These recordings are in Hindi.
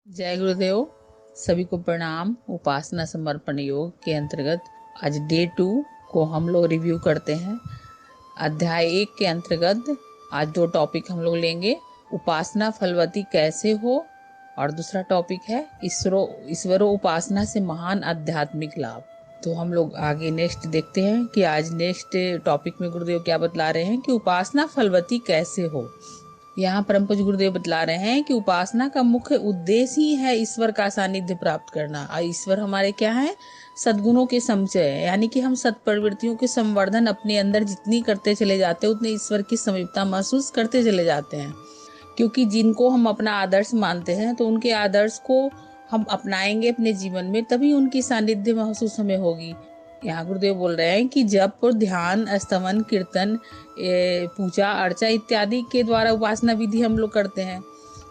जय गुरुदेव। सभी को प्रणाम। उपासना समर्पण योग के अंतर्गत आज डे 2 को हम लोग रिव्यू करते हैं। अध्याय 1 के अंतर्गत आज 2 टॉपिक हम लोग लेंगे। उपासना फलवती कैसे हो और दूसरा टॉपिक है ईश्वरो उपासना से महान आध्यात्मिक लाभ। तो हम लोग आगे नेक्स्ट देखते हैं कि आज नेक्स्ट टॉपिक में गुरुदेव क्या बतला रहे हैं कि उपासना फलवती कैसे हो। यहाँ परम पूज्य गुरुदेव बतला रहे हैं कि उपासना का मुख्य उद्देश्य ही है ईश्वर का सानिध्य प्राप्त करना। और ईश्वर हमारे क्या है? सद्गुणों के समचय है, यानी कि हम सत्प्रवृत्तियों के संवर्धन अपने अंदर जितनी करते चले जाते हैं उतने ईश्वर की समीपता महसूस करते चले जाते हैं। क्योंकि जिनको हम अपना आदर्श मानते हैं तो उनके आदर्श को हम अपनाएंगे अपने जीवन में, तभी उनकी सानिध्य महसूस हमें होगी। यहाँ गुरुदेव बोल रहे हैं कि जप और ध्यान, स्तवन, कीर्तन, पूजा अर्चा इत्यादि के द्वारा उपासना विधि हम लोग करते हैं।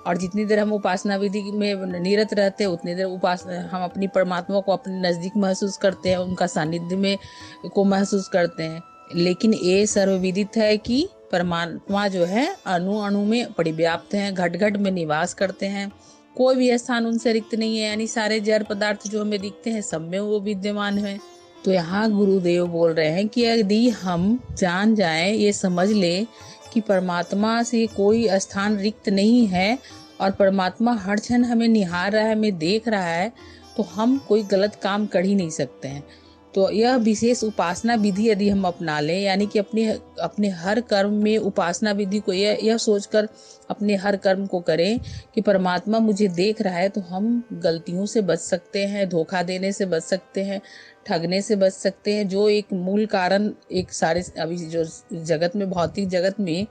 और जितनी देर हम उपासना विधि में निरत रहते हैं उतनी देर उपासना हम अपनी परमात्मा को अपने नज़दीक महसूस करते हैं, उनका सानिध्य में को महसूस करते हैं। लेकिन ये सर्वविदित है कि परमात्मा जो है अणु अणु में परिव्याप्त हैं, घट घट में निवास करते हैं। कोई भी स्थान उनसे रिक्त नहीं है, यानी सारे जड़ पदार्थ जो हमें दिखते हैं सब में वो विद्यमान है। तो यहाँ गुरुदेव बोल रहे हैं कि यदि हम जान जाएं, ये समझ ले कि परमात्मा से कोई स्थान रिक्त नहीं है और परमात्मा हर क्षण हमें निहार रहा है, हमें देख रहा है, तो हम कोई गलत काम कर ही नहीं सकते हैं। तो यह विशेष उपासना विधि यदि हम अपना लें, यानी कि अपने हर कर्म में उपासना विधि को यह सोचकर अपने हर कर्म को करें कि परमात्मा मुझे देख रहा है, तो हम गलतियों से बच सकते हैं, धोखा देने से बच सकते हैं, ठगने से बच सकते हैं। जो एक मूल कारण एक सारे अभी जो जगत में, भौतिक जगत में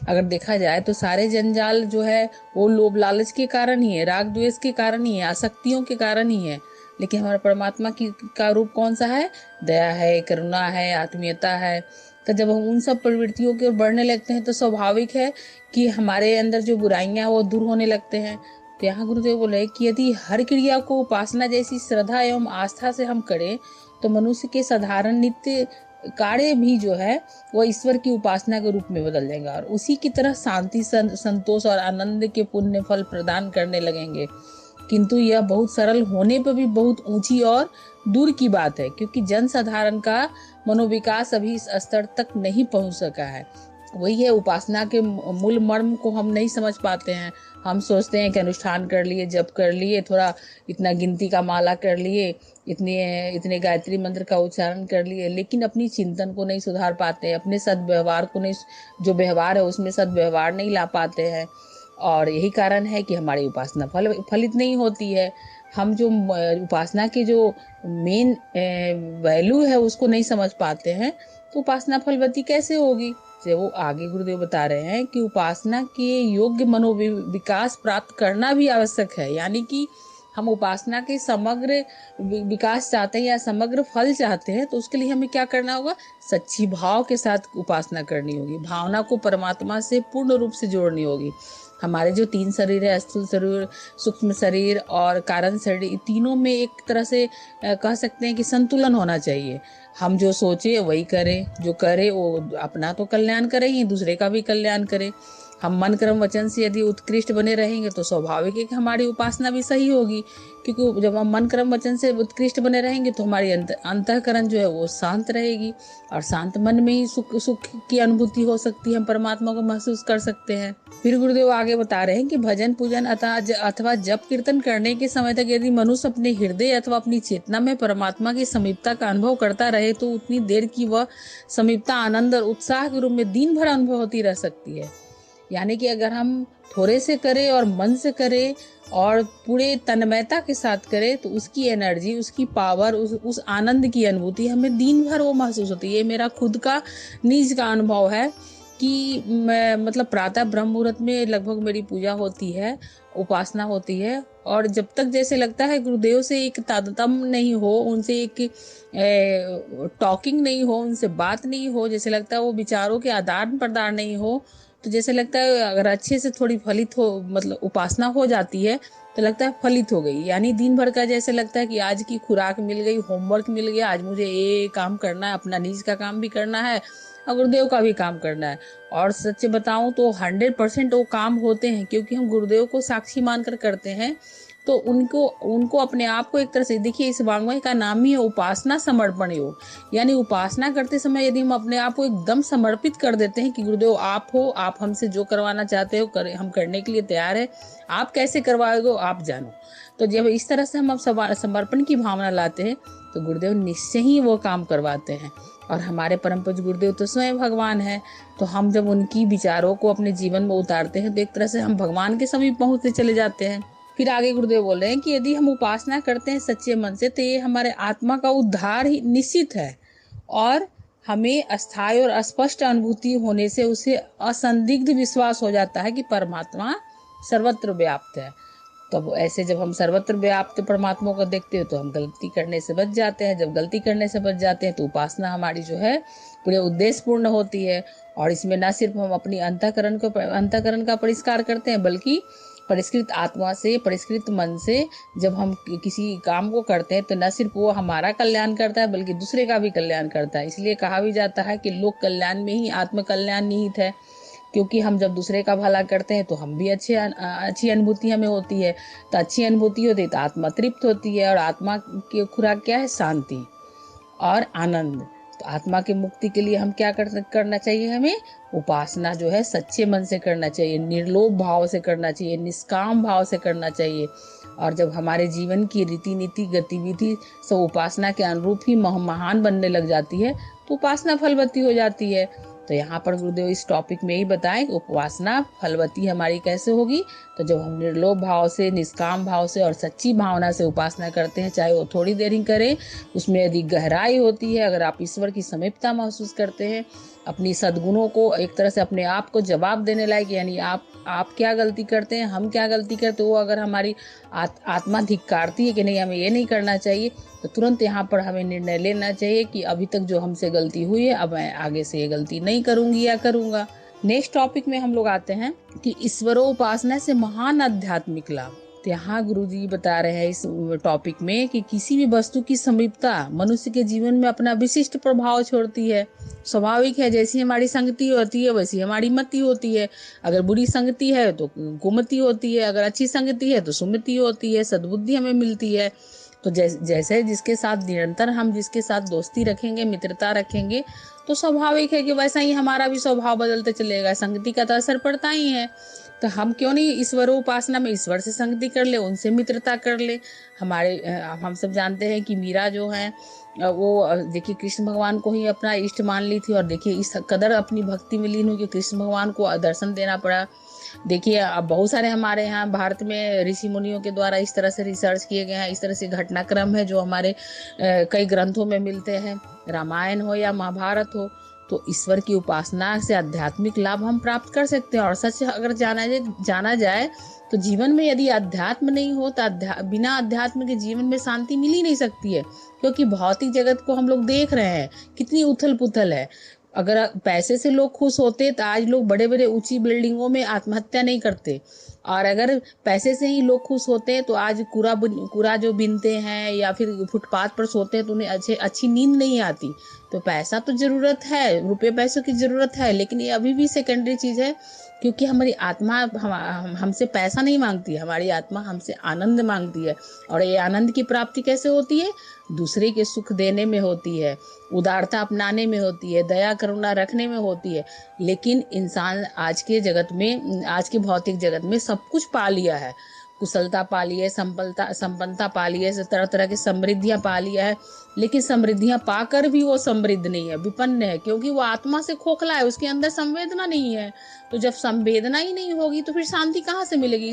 अगर देखा जाए तो सारे जंजाल जो है वो लोभ लालच के कारण ही है, राग द्वेष के कारण ही है, आसक्तियों के कारण ही है। लेकिन हमारा परमात्मा का रूप कौन सा है? दया है, करुणा है, आत्मीयता है। तो जब हम उन सब प्रवृत्तियों की ओर बढ़ने लगते हैं तो स्वाभाविक है कि हमारे अंदर जो बुराइयां वो दूर होने लगते हैं। तो यहाँ गुरुदेव बोले कि यदि हर क्रिया को उपासना जैसी श्रद्धा एवं आस्था से हम करें तो मनुष्य के साधारण नित्य कार्य भी जो है वह ईश्वर की उपासना के रूप में बदल जाएगा और उसी की तरह शांति, संतोष और आनंद के पुण्य फल प्रदान करने लगेंगे। किंतु यह बहुत सरल होने पर भी बहुत ऊंची और दूर की बात है, क्योंकि जनसाधारण का मनोविकास अभी इस स्तर तक नहीं पहुंच सका है। वही है, उपासना के मूल मर्म को हम नहीं समझ पाते हैं। हम सोचते हैं कि अनुष्ठान कर लिए, जप कर लिए, थोड़ा इतना गिनती का माला कर लिए, इतने गायत्री मंत्र का उच्चारण कर लिए, लेकिन अपनी चिंतन को नहीं सुधार पाते हैं, अपने सद्व्यवहार को नहीं, जो व्यवहार है उसमें सद्व्यवहार नहीं ला पाते हैं। और यही कारण है कि हमारी उपासना फलित नहीं होती है। हम जो उपासना के जो मेन वैल्यू है उसको नहीं समझ पाते हैं, तो उपासना फलवती कैसे होगी? से वो आगे गुरुदेव बता रहे हैं कि उपासना के योग्य मनोविकास प्राप्त करना भी आवश्यक है। यानी कि हम उपासना के समग्र विकास चाहते हैं या समग्र फल चाहते हैं तो उसके लिए हमें क्या करना होगा? सच्ची भाव के साथ उपासना करनी होगी, भावना को परमात्मा से पूर्ण रूप से जोड़नी होगी। हमारे जो 3 शरीर है, स्थूल शरीर, सूक्ष्म शरीर और कारण शरीर, तीनों में एक तरह से कह सकते हैं कि संतुलन होना चाहिए। हम जो सोचे वही करें, जो करे वो अपना तो कल्याण करें ही, दूसरे का भी कल्याण करें। हम मन कर्म वचन से यदि उत्कृष्ट बने रहेंगे तो स्वाभाविक है कि हमारी उपासना भी सही होगी, क्योंकि जब हम मन कर्म वचन से उत्कृष्ट बने रहेंगे तो हमारी अंतःकरण जो है वो शांत रहेगी और शांत मन में ही सुख की अनुभूति हो सकती है, हम परमात्मा को महसूस कर सकते हैं। फिर गुरुदेव आगे बता रहे हैं कि भजन पूजन अथवा जप कीर्तन करने के समय तक यदि मनुष्य अपने हृदय अथवा अपनी चेतना में परमात्मा की समीपता का अनुभव करता रहे तो उतनी देर की वह समीपता आनंद और उत्साह के रूप में दिन भर अनुभव होती रह सकती है। यानी कि अगर हम थोड़े से करें और मन से करें और पूरे तन्मयता के साथ करें तो उसकी एनर्जी, उसकी पावर, उस आनंद की अनुभूति हमें दिन भर वो महसूस होती है। ये मेरा खुद का निज का अनुभव है कि मैं मतलब प्रातः ब्रह्म मुहूर्त में लगभग मेरी पूजा होती है, उपासना होती है, और जब तक जैसे लगता है गुरुदेव से एक तादात्म्य नहीं हो, उनसे एक टॉकिंग नहीं हो, उनसे बात नहीं हो, जैसे लगता है वो विचारों के आदान प्रदान नहीं हो, तो जैसे लगता है अगर अच्छे से थोड़ी फलित हो, मतलब उपासना हो जाती है तो लगता है फलित हो गई। यानी दिन भर का जैसे लगता है कि आज की खुराक मिल गई, होमवर्क मिल गया, आज मुझे ये काम करना है, अपना निज का काम भी करना है और गुरुदेव का भी काम करना है। और सच बताऊं तो 100% वो काम होते हैं, क्योंकि हम गुरुदेव को साक्षी मानकर करते हैं। तो उनको उनको अपने आप को एक तरह से, देखिए इस वाङ्मय का नाम ही है उपासना समर्पण योग। यानी उपासना करते समय यदि हम अपने आप को एकदम समर्पित कर देते हैं कि गुरुदेव आप हो, आप हमसे जो करवाना चाहते हो हम करने के लिए तैयार है, आप कैसे करवाओगे आप जानो। तो जब इस तरह से हम समर्पण की भावना लाते हैं तो गुरुदेव निश्चय ही वो काम करवाते हैं। और हमारे परम पूज्य गुरुदेव तो स्वयं भगवान है, तो हम जब उनकी विचारों को अपने जीवन में उतारते हैं तो एक तरह से हम भगवान के समीप पहुंचते चले जाते हैं। फिर आगे गुरुदेव बोल रहे हैं कि यदि हम उपासना करते हैं सच्चे मन से तो ये हमारे आत्मा का उद्धार ही निश्चित है, और हमें अस्थायी और अस्पष्ट अनुभूति होने से उसे असंदिग्ध विश्वास हो जाता है कि परमात्मा सर्वत्र व्याप्त है। तब ऐसे जब हम सर्वत्र व्याप्त परमात्मा को देखते हो तो हम गलती करने से बच जाते हैं। जब गलती करने से बच जाते हैं तो उपासना हमारी जो है पूरे उद्देश्य पूर्ण होती है। और इसमें न सिर्फ हम अपनी अंतःकरण का परिष्कार करते हैं, बल्कि परिष्कृत आत्मा से, परिष्कृत मन से जब हम किसी काम को करते हैं तो न सिर्फ वो हमारा कल्याण करता है बल्कि दूसरे का भी कल्याण करता है। इसलिए कहा भी जाता है कि लोक कल्याण में ही आत्म कल्याण निहित है, क्योंकि हम जब दूसरे का भला करते हैं तो हम भी अच्छी अनुभूति हमें होती है। तो अच्छी अनुभूति होती है तो आत्मा तृप्त होती है, और आत्मा की खुराक क्या है? शांति और आनंद। तो आत्मा की मुक्ति के लिए हम क्या करना चाहिए? हमें उपासना जो है सच्चे मन से करना चाहिए, निर्लोभ भाव से करना चाहिए, निष्काम भाव से करना चाहिए। और जब हमारे जीवन की रीति नीति गतिविधि सब उपासना के अनुरूप ही महान बनने लग जाती है तो उपासना फलवती हो जाती है। तो यहाँ पर गुरुदेव इस टॉपिक में ही बताएं कि उपासना फलवती हमारी कैसे होगी। तो जब हम निर्लोभ भाव से, निष्काम भाव से और सच्ची भावना से उपासना करते हैं, चाहे वो थोड़ी देर ही करें, उसमें यदि गहराई होती है, अगर आप ईश्वर की समीपता महसूस करते हैं, अपनी सद्गुणों को एक तरह से अपने आप को जवाब देने लायक, यानी आप क्या गलती करते हैं, हम क्या गलती करते हैं, वो अगर हमारी आत्मा धिक्कारती है कि नहीं हमें ये नहीं करना चाहिए, तो तुरंत यहाँ पर हमें निर्णय लेना चाहिए कि अभी तक जो हमसे गलती हुई है अब मैं आगे से ये गलती नहीं करूंगी या करूंगा। नेक्स्ट टॉपिक में हम लोग आते हैं कि ईश्वरोपासना से महान आध्यात्मिक लाभ। तो यहाँ गुरु जी बता रहे हैं इस टॉपिक में कि किसी भी वस्तु की समीपता मनुष्य के जीवन में अपना विशिष्ट प्रभाव छोड़ती है। स्वाभाविक है, जैसी हमारी संगति होती है वैसी हमारी मति होती है। अगर बुरी संगति है तो कुमति होती है, अगर अच्छी संगति है तो सुमति होती है, सद्बुद्धि हमें मिलती है। तो जैसे जिसके साथ निरंतर हम जिसके साथ दोस्ती रखेंगे, मित्रता रखेंगे, तो स्वाभाविक है कि वैसा ही हमारा भी स्वभाव बदलते चलेगा। संगति का तो असर पड़ता ही है। तो हम क्यों नहीं ईश्वरोपासना में ईश्वर से संगति कर ले, उनसे मित्रता कर ले। हम सब जानते हैं कि मीरा जो है वो देखिए कृष्ण भगवान को ही अपना इष्ट मान ली थी, और देखिए इस कदर अपनी भक्ति में लीन हुई कि कृष्ण भगवान को दर्शन देना पड़ा। देखिए अब बहुत सारे हमारे यहाँ भारत में ऋषि मुनियों के द्वारा इस तरह से रिसर्च किए गए हैं, इस तरह से घटनाक्रम है जो हमारे कई ग्रंथों में मिलते हैं, रामायण हो या महाभारत हो। तो ईश्वर की उपासना से आध्यात्मिक लाभ हम प्राप्त कर सकते हैं। और सच अगर जाना जाए तो जीवन में यदि अध्यात्म नहीं हो तो बिना अध्यात्म के जीवन में शांति मिल ही नहीं सकती है। क्योंकि भौतिक जगत को हम लोग देख रहे हैं कितनी उथल पुथल है। अगर पैसे से लोग खुश होते तो आज लोग बड़े बड़े ऊंची बिल्डिंगों में आत्महत्या नहीं करते, और अगर पैसे से ही लोग खुश होते हैं तो आज कूड़ा जो बीनते हैं या फिर फुटपाथ पर सोते हैं तो उन्हें अच्छी नींद नहीं आती। तो पैसा तो जरूरत है, रुपये पैसों की जरूरत है, लेकिन ये अभी भी सेकेंडरी चीज है। क्योंकि हमारी आत्मा हमसे पैसा नहीं मांगती, हमारी आत्मा हमसे आनंद मांगती है। और ये आनंद की प्राप्ति कैसे होती है? दूसरे के सुख देने में होती है, उदारता अपनाने में होती है, दया करुणा रखने में होती है। लेकिन इंसान आज के जगत में, आज के भौतिक जगत में सब कुछ पा लिया है, कुशलता पा ली है, संपन्नता पा ली है, तरह तरह की समृद्धियां पा लिया है, लेकिन समृद्धियां पाकर भी वो समृद्ध नहीं है, विपन्न है, क्योंकि वो आत्मा से खोखला है, उसके अंदर संवेदना नहीं है। तो जब संवेदना ही नहीं होगी तो फिर शांति कहाँ से मिलेगी?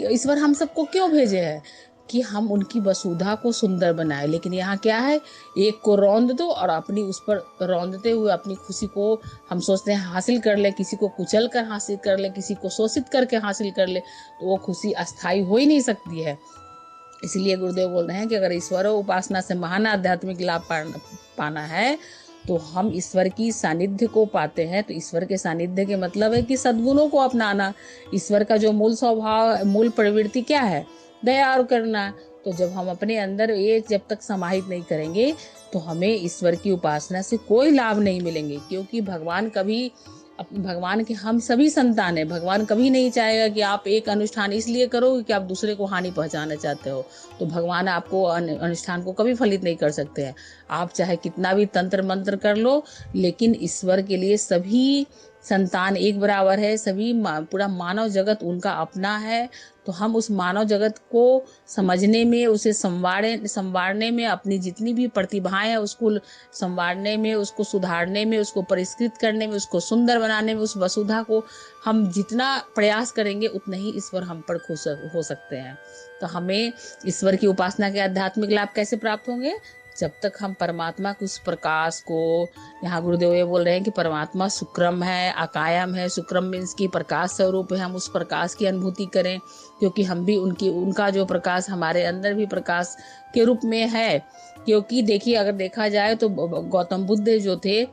ईश्वर हम सबको क्यों भेजे हैं? कि हम उनकी वसुधा को सुंदर बनाए। लेकिन यहाँ क्या है, एक को रौंद दो और अपनी उस पर रौंदते हुए अपनी खुशी को हम सोचते हैं हासिल कर ले, किसी को कुचल कर हासिल कर ले, किसी को शोषित करके हासिल कर ले, तो वो खुशी अस्थायी हो ही नहीं सकती है। इसलिए गुरुदेव बोल रहे हैं कि अगर ईश्वर उपासना से महान आध्यात्मिक लाभ पाना है तो हम ईश्वर की सानिध्य को पाते हैं। तो ईश्वर के सानिध्य के मतलब है कि सद्गुणों को अपनाना। ईश्वर का जो मूल स्वभाव, मूल प्रवृत्ति क्या है? दया और करना। तो जब हम अपने अंदर ये जब तक समाहित नहीं करेंगे तो हमें ईश्वर की उपासना से कोई लाभ नहीं मिलेंगे। क्योंकि भगवान कभी भगवान के हम सभी संतान हैं। भगवान कभी नहीं चाहेगा कि आप एक अनुष्ठान इसलिए करो कि आप दूसरे को हानि पहुंचाना चाहते हो, तो भगवान आपको अनुष्ठान को कभी फलित नहीं कर सकते हैं। आप चाहे कितना भी तंत्र मंत्र कर लो, लेकिन ईश्वर के लिए सभी संतान एक बराबर है। सभी पूरा मानव जगत उनका अपना है। तो हम उस मानव जगत को समझने में, उसे संवारने में, अपनी जितनी भी प्रतिभाएं हैं उसको संवारने में, उसको सुधारने में, उसको परिष्कृत करने में, उसको सुंदर बनाने में, उस वसुधा को हम जितना प्रयास करेंगे उतना ही ईश्वर हम पर खुश हो सकते हैं। तो हमें ईश्वर की उपासना के आध्यात्मिक लाभ कैसे प्राप्त होंगे? जब तक हम परमात्मा के उस प्रकाश को, यहाँ गुरुदेव ये बोल रहे हैं कि परमात्मा सुक्रम है, अकायम है। सुक्रम मीन्स की प्रकाश स्वरूप है, हम उस प्रकाश की अनुभूति करें, क्योंकि हम भी उनका जो प्रकाश हमारे अंदर भी प्रकाश के रूप में है। क्योंकि देखिए, अगर देखा जाए तो गौतम बुद्ध जो थे,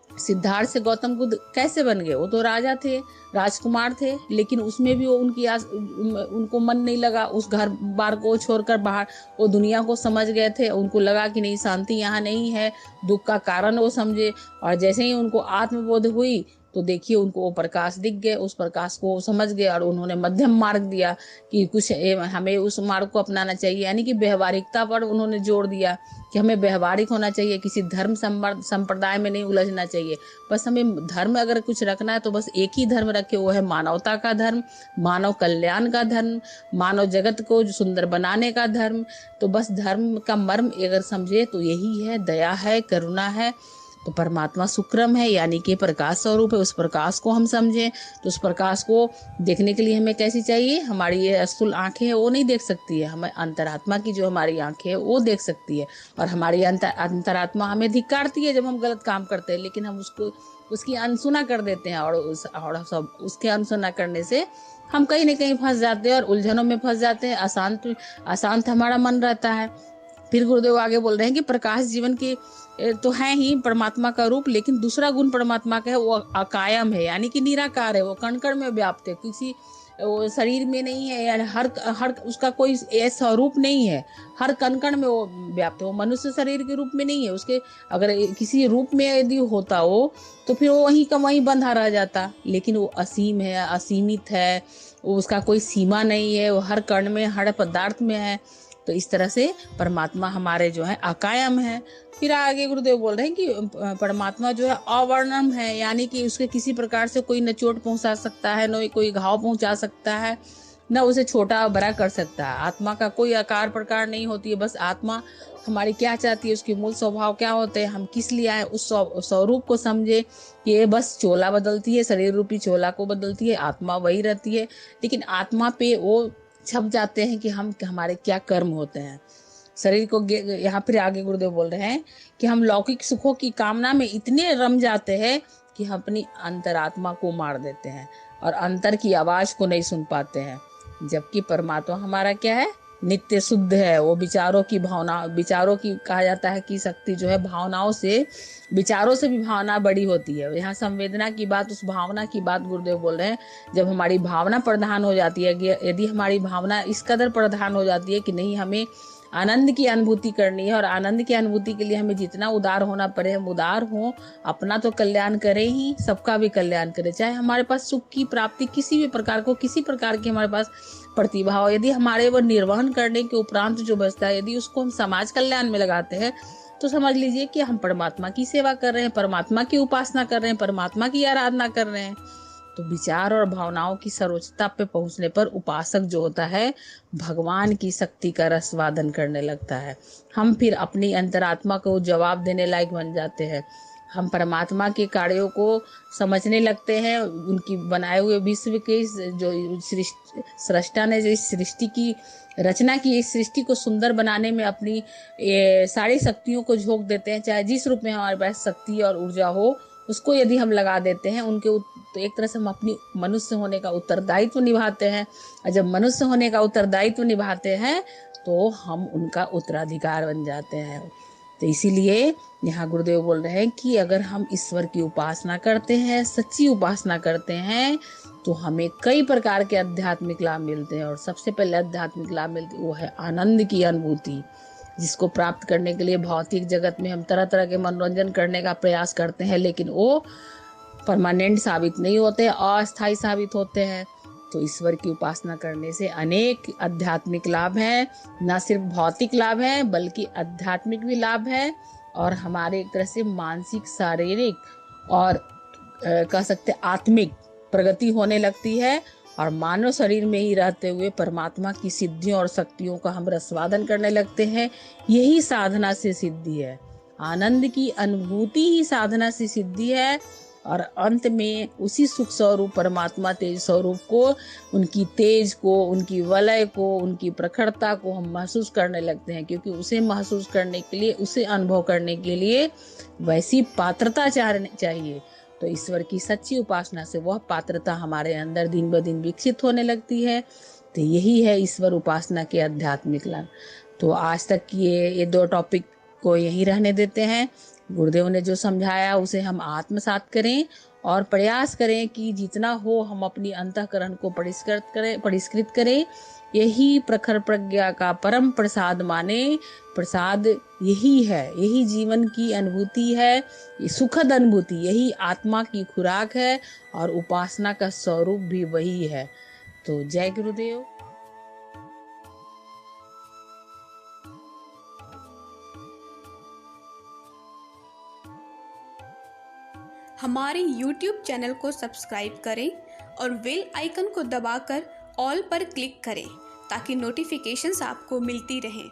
सिद्धार्थ से गौतम बुद्ध कैसे बन गए? वो तो राजा थे, राजकुमार थे, लेकिन उसमें भी वो उनको मन नहीं लगा उस घर बार को छोड़कर बाहर वो दुनिया को समझ गए थे। उनको लगा कि नहीं, शांति यहाँ नहीं है, दुख का कारण वो समझे। और जैसे ही उनको आत्मबोध हुई तो देखिए उनको वो प्रकाश दिख गए, उस प्रकाश को समझ गए और उन्होंने मध्यम मार्ग दिया कि कुछ हमें उस मार्ग को अपनाना चाहिए। यानी कि व्यवहारिकता पर उन्होंने जोर दिया कि हमें व्यवहारिक होना चाहिए, किसी धर्म संप्रदाय में नहीं उलझना चाहिए। बस हमें धर्म अगर कुछ रखना है तो बस एक ही धर्म रखे, वो है मानवता का धर्म, मानव कल्याण का धर्म, मानव जगत को सुंदर बनाने का धर्म। तो बस धर्म का मर्म अगर समझे तो यही है, दया है, करुणा है। तो परमात्मा सुक्रम है, यानी कि प्रकाश स्वरूप है। उस प्रकाश को हम समझें तो उस प्रकाश को देखने के लिए हमें कैसी चाहिए? हमारी ये स्थूल आंखें हैं वो नहीं देख सकती है, हमें अंतरात्मा की जो हमारी आंखें है वो देख सकती है। और हमारी अंतरात्मा हमें धिक्कारती है जब हम गलत काम करते हैं, लेकिन हम उसकी अनसुना कर देते हैं। और सब उसके अनसुना करने से हम कहीं ना कहीं फंस जाते हैं और उलझनों में फंस जाते हैं। अशांत हमारा मन रहता है। फिर गुरुदेव आगे बोल रहे हैं कि प्रकाश जीवन की तो है ही परमात्मा का रूप, लेकिन दूसरा गुण परमात्मा का है, वो अकायम है, यानी कि निराकार है। वो कण कण में व्याप्त है, किसी वो शरीर में नहीं है, यानी हर उसका कोई ऐसा रूप नहीं है, हर कण कण में वो व्याप्त है। वो मनुष्य शरीर के रूप में नहीं है, उसके अगर किसी रूप में यदि होता हो तो फिर वो वहीं का वहीं बंधा रह जाता। लेकिन वो असीम है, असीमित है, वो उसका कोई सीमा नहीं है, वो हर कण में, हर पदार्थ में है। तो इस तरह से परमात्मा हमारे जो है अकायम है। फिर आगे गुरुदेव बोल रहे हैं कि परमात्मा जो है अवर्णम है, यानी कि उसके किसी प्रकार से कोई न चोट पहुंचा सकता है, न कोई घाव पहुंचा सकता है, न उसे छोटा बड़ा कर सकता है। आत्मा का कोई आकार प्रकार नहीं होती है। बस आत्मा हमारी क्या चाहती है, उसके मूल स्वभाव क्या होते हैं, हम किस लिए आए, उस स्वरूप को समझे कि ये बस चोला बदलती है, शरीर रूपी चोला को बदलती है, आत्मा वही रहती है। लेकिन आत्मा पे वो छप जाते हैं कि हमारे क्या कर्म होते हैं। शरीर को यहाँ फिर आगे गुरुदेव बोल रहे हैं कि हम लौकिक सुखों की कामना में इतने रम जाते हैं कि हम अपनी अंतरात्मा को मार देते हैं और अंतर की आवाज को नहीं सुन पाते हैं। जबकि परमात्मा हमारा क्या है? नित्य शुद्ध है। वो विचारों की कहा जाता है कि शक्ति जो है विचारों से भी भावना बड़ी होती है। यहाँ संवेदना की बात, उस भावना की बात गुरुदेव बोल रहे हैं। जब हमारी भावना प्रधान हो जाती है, यदि हमारी भावना इस कदर प्रधान हो जाती है कि नहीं, हमें आनंद की अनुभूति करनी है और आनंद की अनुभूति के लिए हमें जितना उदार होना पड़े हम उदार हों, अपना तो कल्याण करें ही, सबका भी कल्याण करें। चाहे हमारे पास सुख की प्राप्ति किसी भी प्रकार को, किसी प्रकार की हमारे पास प्रतिभा हो, यदि हमारे वो निर्वहन करने के उपरांत जो बचता है, यदि उसको हम समाज कल्याण में लगाते हैं तो समझ लीजिए कि हम परमात्मा की सेवा कर रहे हैं, परमात्मा की उपासना कर रहे हैं, परमात्मा की आराधना कर रहे हैं। तो विचार और भावनाओं की सर्वोच्चता पे पहुंचने पर उपासक जो होता है भगवान की शक्ति का रसवादन करने लगता है। हम फिर अपनी अंतरात्मा को जवाब देने लायक बन जाते हैं। हम परमात्मा के कार्यों को समझने लगते हैं। उनकी बनाए हुए विश्व के जो सृष्टा ने जो इस सृष्टि की रचना की, इस सृष्टि को सुंदर बनाने में अपनी सारी शक्तियों को झोंक देते हैं। चाहे जिस रूप में हमारे पास शक्ति और ऊर्जा हो उसको यदि हम लगा देते हैं उनके, तो एक तरह से हम अपनी मनुष्य होने का उत्तरदायित्व निभाते हैं। और जब मनुष्य होने का उत्तरदायित्व निभाते हैं तो हम उनका उत्तराधिकार बन जाते हैं। तो इसीलिए यहाँ गुरुदेव बोल रहे हैं कि अगर हम ईश्वर की उपासना करते हैं, सच्ची उपासना करते हैं, तो हमें कई प्रकार के आध्यात्मिक लाभ मिलते हैं। और सबसे पहले आध्यात्मिक लाभ मिलते वो है आनंद की अनुभूति, जिसको प्राप्त करने के लिए भौतिक जगत में हम तरह तरह के मनोरंजन करने का प्रयास करते हैं, लेकिन वो परमानेंट साबित नहीं होते, अस्थायी साबित होते हैं। तो ईश्वर की उपासना करने से अनेक आध्यात्मिक लाभ हैं, न सिर्फ भौतिक लाभ हैं बल्कि आध्यात्मिक भी लाभ हैं, और हमारे एक तरह से मानसिक, शारीरिक और कह सकते आत्मिक प्रगति होने लगती है, और मानव शरीर में ही रहते हुए परमात्मा की सिद्धियों और शक्तियों का हम रसवादन करने लगते हैं। यही साधना से सिद्धि है। आनंद की अनुभूति ही साधना से सिद्धि है, और अंत में उसी सुख स्वरूप परमात्मा तेज स्वरूप को, उनकी तेज को, उनकी वलय को, उनकी प्रखरता को हम महसूस करने लगते हैं, क्योंकि उसे महसूस करने के लिए, उसे अनुभव करने के लिए वैसी पात्रता चाहिए। तो ईश्वर की सच्ची उपासना से वह पात्रता हमारे अंदर दिन ब दिन विकसित होने लगती है। तो यही है ईश्वर उपासना के आध्यात्मिक लाभ। तो आज तक ये 2 टॉपिक को यहीं रहने देते हैं। गुरुदेव ने जो समझाया उसे हम आत्मसात करें, और प्रयास करें कि जितना हो हम अपनी अंतःकरण को परिष्कृत करें। यही प्रखर प्रज्ञा का परम प्रसाद माने। प्रसाद यही है, यही जीवन की अनुभूति है, ये सुखद अनुभूति, यही आत्मा की खुराक है, और उपासना का स्वरूप भी वही है। तो जय गुरुदेव। हमारे YouTube चैनल को सब्सक्राइब करें और बेल आइकन को दबाकर ऑल पर क्लिक करें ताकि नोटिफिकेशंस आपको मिलती रहें।